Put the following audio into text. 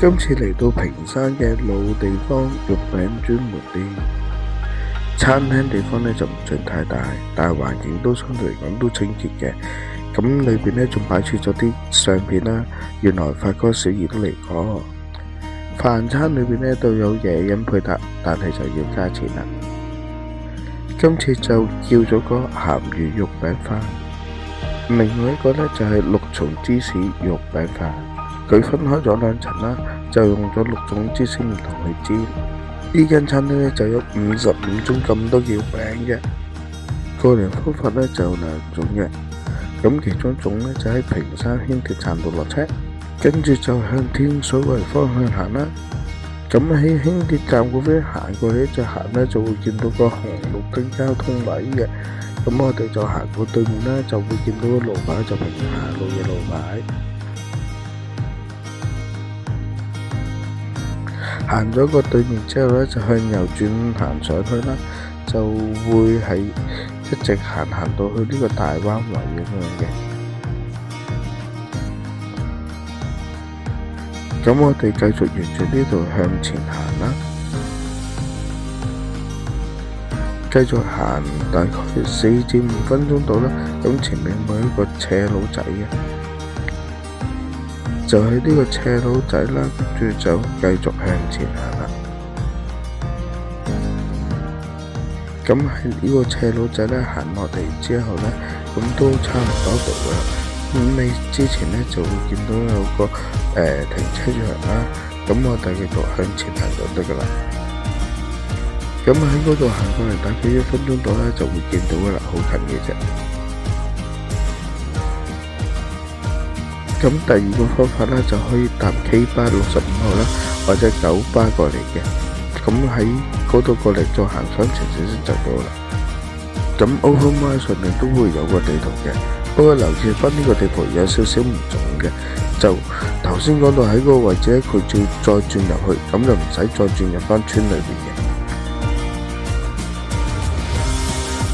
今次嚟到屏山嘅老地方肉餅專門店，餐廳地方呢就唔算太大，但係環境都相對嚟講都清潔嘅。咁裏邊呢仲擺設咗啲相片啦，原來發哥小儀都嚟過。飯餐裏邊呢都有嘢飲配搭，但係就要加錢啦。今次就叫咗個鹹魚肉餅飯，另外一個呢就係6重芝士肉餅飯。佢分開咗2層啦，就用咗6種芝士唔同去煎。呢間餐廳呢就有55種咁多叫餅嘅，過年方法呢就有2種嘅。咁其中一種呢就喺屏山輕鐵站度落車，跟住就向天水圍方向行啦。咁喺輕鐵站嗰邊行過去一直行呢，就會見到個紅綠燈交通位嘅。咁我哋就行過對面呢，就會見到個路牌就屏下路嘅路牌。行咗個對面之後呢，就向右轉行上去啦，就會係一直行到去呢個大灣圍咁樣嘅。咁我哋繼續沿住呢度向前行啦，繼續行大概4至5分鐘到啦。咁前面會有一個斜路仔嘅，就喺呢個斜路仔啦，跟住就繼續向前行啦。咁喺呢個斜路仔呢，行落嚟之後呢，咁都差唔多到啦。咁你之前呢就會見到有個停車場啦，咁我哋繼續向前行就得噶啦。咁喺嗰度行過嚟大概1分鐘到呢，就會見到噶啦，好近嘅啫。咁第二個方法呢，就可以搭 K 巴65號啦，或者9巴過嚟嘅。咁喺嗰度過嚟再行上前少少就到啦。咁 OpenMap 上面都會有個地圖嘅，不過留意翻呢個地圖有少少唔同嘅。就頭先講到喺嗰個位置咧，佢就要再轉入去，咁就唔使再轉入翻村裏邊嘅。